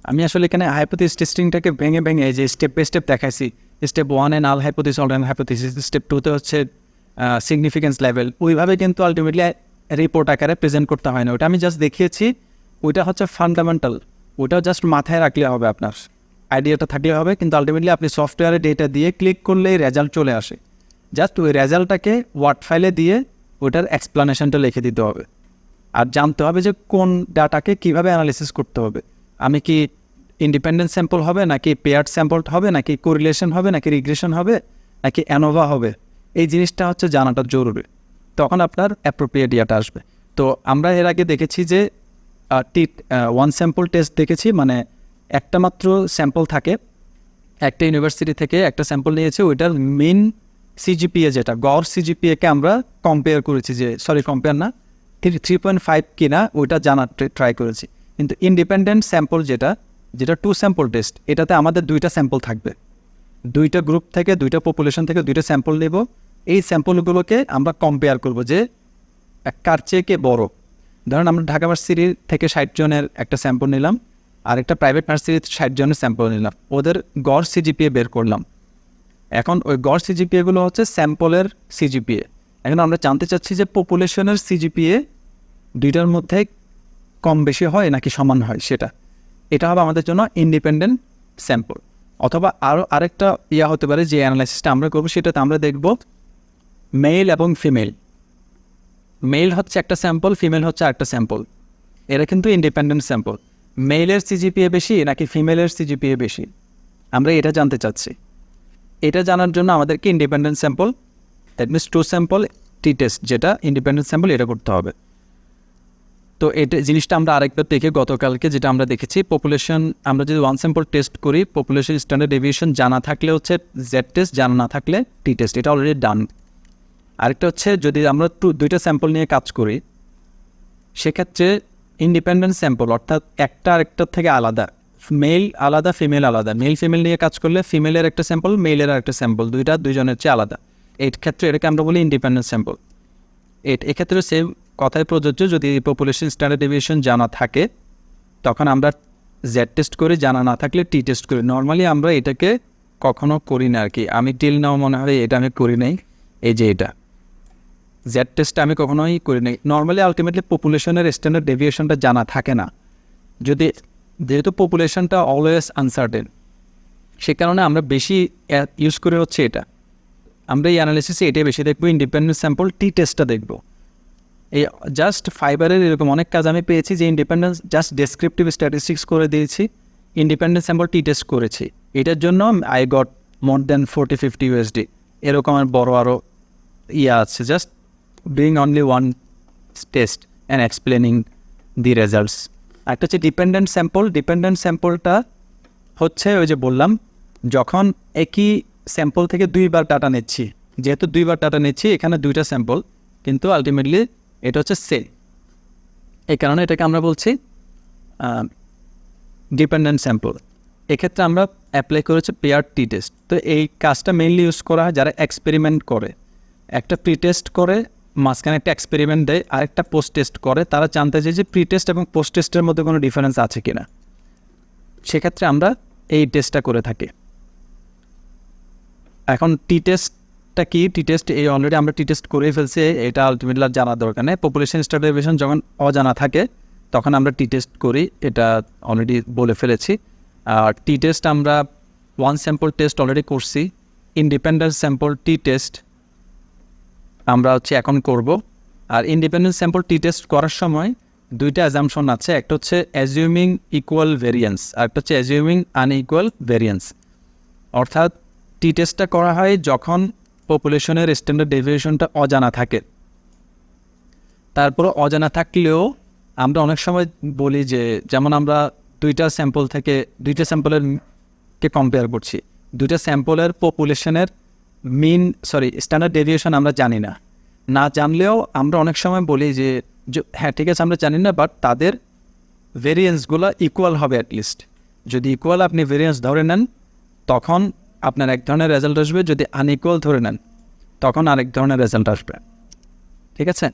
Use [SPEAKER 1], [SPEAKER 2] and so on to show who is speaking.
[SPEAKER 1] আমি আসলে এখানে হাইপোথিসিস টেস্টিংটাকে ভেঙে ভেঙে যে স্টেপ বাই স্টেপ দেখাইছি, স্টেপ 1 নাল হাইপোথিসিস অল্টারনেট হাইপোথিসিস, স্টেপ 2 তে হচ্ছে সিগনিফিকেন্স লেভেল, ওইভাবে কিন্তু আলটিমেটলি রিপোর্ট আকারে প্রেজেন্ট করতে হয় না। ওটা আমি জাস্ট দেখিয়েছি, ওইটা হচ্ছে ফান্ডামেন্টাল, ওইটাও জাস্ট মাথায় রাখলে হবে, আপনার আইডিয়াটা থাকলে হবে। কিন্তু আলটিমেটলি আপনি সফটওয়্যারে ডেটা দিয়ে ক্লিক করলেই রেজাল্ট চলে আসে, জাস্ট ওই রেজাল্টটাকে ওয়ার্ড ফাইলে দিয়ে ওইটার এক্সপ্লানেশনটা লিখে দিতে হবে। আর জানতে হবে যে কোন ডাটাকে কীভাবে অ্যানালিসিস করতে হবে। আমি কি ইন্ডিপেন্ডেন্ট স্যাম্পল হবে, নাকি পেয়ার্ড স্যাম্পল হবে, নাকি কোরিলেশন হবে, নাকি রিগ্রেশন হবে, নাকি অ্যানোভা হবে, এই জিনিসটা হচ্ছে জানাটা জরুরি, তখন আপনার অ্যাপ্রোপ্রিয়েট ইয়াটা আসবে। তো আমরা এর আগে দেখেছি যে ওয়ান স্যাম্পল টেস্ট দেখেছি, মানে একটা মাত্র স্যাম্পল থাকে, একটা ইউনিভার্সিটি থেকে একটা স্যাম্পল নিয়েছে, ওইটার মেন সিজিপিএ যেটা গড় সিজিপিএকে আমরা কম্পেয়ার করেছি, যে কম্পেয়ার না 3.5 কিনা ওইটা জানার ট্রাই করেছি। কিন্তু ইন্ডিপেন্ডেন্ট স্যাম্পল যেটা 2 স্যাম্পল টেস্ট, এটাতে আমাদের 2টা স্যাম্পল থাকবে, 2টা গ্রুপ থেকে 2টা পপুলেশন থেকে 2টা স্যাম্পল নেব। এই স্যাম্পলগুলোকে আমরা কম্পেয়ার করব যে কার চেয়ে কে বড়। ধরেন আমরা ঢাকা ভার্সিটি থেকে 60 জনের একটা স্যাম্পল নিলাম, আর একটা প্রাইভেট ভার্সিটি 60 জনের স্যাম্পল নিলাম, ওদের গড় সিজিপিএ বের করলাম। এখন ওই গড় সিজিপিএগুলো হচ্ছে স্যাম্পলের সিজিপিএ। এখন আমরা জানতে চাচ্ছি যে পপুলেশনের সিজিপিএ দুইটার মধ্যে কম বেশি হয় নাকি সমান হয়, এটা হবে আমাদের জন্য ইন্ডিপেন্ডেন্ট স্যাম্পল। অথবা আরেকটা হতে পারে যে অ্যানালাইসিসটা আমরা করবো, সেটাতে আমরা দেখব মেল এবং ফিমেল। মেল হচ্ছে একটা স্যাম্পল, ফিমেল হচ্ছে আরেকটা স্যাম্পল, এরা কিন্তু ইন্ডিপেন্ডেন্ট স্যাম্পল। মেলের সিজিপিএ বেশি নাকি ফিমেলের সিজিপিএ বেশি, আমরা এটা জানতে চাচ্ছি। এটা জানার জন্য আমাদেরকে independent sample, that means 2 sample T test, যেটা ইন্ডিপেন্ডেন্ট স্যাম্পল, এটা করতে হবে। তো এটা জিনিসটা আমরা আরেকবার দেখে গতকালকে যেটা আমরা দেখেছি, পপুলেশন আমরা যদি 1 স্যাম্পল টেস্ট করি, পপুলেশন স্ট্যান্ডার্ড ডেভিয়েশন জানা থাকলে হচ্ছে জেড টেস্ট, জানা না থাকলে টি টেস্ট, এটা অলরেডি ডান। আরেকটা হচ্ছে যদি আমরা 2টা স্যাম্পল নিয়ে কাজ করি, সেক্ষেত্রে ইন্ডিপেন্ডেন্ট স্যাম্পল অর্থাৎ একটা আরেকটার থেকে আলাদা, মেল আলাদা ফিমেল আলাদা, মেল ফিমেল নিয়ে কাজ করলে ফিমেলের একটা স্যাম্পল, মেলের একটা স্যাম্পল, দুইজনের চেয়ে আলাদা, এই ক্ষেত্রে এটাকে আমরা বলি ইন্ডিপেন্ডেন্ট স্যাম্পল। এক্ষেত্রে সেম কথাই প্রযোজ্য, যদি পপুলেশন স্ট্যান্ডার্ড ডেভিয়েশন জানা থাকে তখন আমরা জেড টেস্ট করি, জানা না থাকলে টি টেস্ট করি। নর্মালি আমরা এটাকে কখনো করি না আর কি, আমি টিল নাও মনে হয় এটা আমি করি নাই। এই যে এটা জেড টেস্টটা আমি কখনোই করি নাই। নর্মালি আলটিমেটলি পপুলেশনের স্ট্যান্ডার্ড ডেভিয়েশনটা জানা থাকে না, যেহেতু পপুলেশনটা অলওয়েজ আনসার্টেন, সে কারণে আমরা বেশি ইউজ করে হচ্ছে এটা। আমরা এই অ্যানালিসিসে এটাই বেশি দেখবো, ইন্ডিপেন্ডেন্ট স্যাম্পল টি টেস্টটা দেখবো। এই জাস্ট ফাইবারের এরকম অনেক কাজ আমি পেয়েছি যে ইন্ডিপেন্ডেন্স জাস্ট ডেসক্রিপটিভ স্ট্যাটিস্টিক্স করে দিয়েছি, ইন্ডিপেন্ডেন্ট স্যাম্পল টি টেস্ট করেছি, এটার জন্য I got more than 40-50 USD। এরকম আর বড় আরও আছে, just doing only one test and explaining the results. একটা হচ্ছে ডিপেন্ডেন্ট স্যাম্পল। ডিপেন্ডেন্ট স্যাম্পলটা হচ্ছে ওই যে বললাম, যখন একই স্যাম্পল থেকে 2বার ডাটা নিচ্ছি, যেহেতু 2বার ডাটা নিচ্ছি, এখানে 2টা স্যাম্পল, কিন্তু আলটিমেটলি এটা হচ্ছে সেম, এই কারণে এটাকে আমরা বলছি ডিপেন্ডেন্ট স্যাম্পল। এক্ষেত্রে আমরা অ্যাপ্লাই করেছি পেয়ার টি টেস্ট। তো এই কাজটা মেইনলি ইউজ করা হয় যারা এক্সপেরিমেন্ট করে, একটা প্রি টেস্ট করে, মাঝখানে একটা এক্সপেরিমেন্ট দেয়, আরেকটা পোস্ট টেস্ট করে, তারা জানতে চায় যে প্রি টেস্ট এবং পোস্ট টেস্টের মধ্যে কোনো ডিফারেন্স আছে কিনা, সেক্ষেত্রে আমরা এই টেস্টটা করে থাকি। এখন টি টেস্টটা কি? টি টেস্ট এই অলরেডি আমরা টি টেস্ট করেই ফেলছি, এটা আলটিমেটলি জানার দরকার নেই। পপুলেশন স্ট্যান্ডার্ড ডেভিয়েশন যখন অজানা থাকে তখন আমরা টি টেস্ট করি, এটা অলরেডি বলে ফেলেছি। আর টি টেস্ট আমরা 1 স্যাম্পল টেস্ট অলরেডি করছি, ইন্ডিপেন্ডেন্ট স্যাম্পল টি টেস্ট আমরা এখন করব। আর ইন্ডিপেন্ডেন্ট স্যাম্পল টি টেস্ট করার সময় 2টা অ্যাজাম্পশন আছে, একটা হচ্ছে অ্যাজিউমিং ইকুয়াল ভেরিয়েন্স, আর একটা হচ্ছে অ্যাজিউমিং আনইকুয়াল ভেরিয়েন্স। অর্থাৎ টি টেস্টটা করা হয় যখন পপুলেশনের স্ট্যান্ডার্ড ডেভিয়েশনটা অজানা থাকে। তারপর অজানা থাকলেও আমরা অনেক সময় বলি যে, যেমন আমরা 2টা স্যাম্পল থেকে 2টা স্যাম্পলেরকে কম্পেয়ার করছি, 2টা স্যাম্পলের পপুলেশনের স্ট্যান্ডার্ড ডেভিয়েশন আমরা জানি না, না জানলেও আমরা অনেক সময় বলি যে হ্যাঁ ঠিক আছে আমরা জানি না, বাট তাদের ভেরিয়েন্সগুলো ইকুয়াল হবে অ্যাটলিস্ট। যদি ইকুয়াল আপনি ভেরিয়েন্স ধরে নেন তখন আপনার এক ধরনের রেজাল্ট আসবে, যদি আনইকুয়াল ধরে নেন তখন আরেক ধরনের রেজাল্ট আসবে। ঠিক আছে।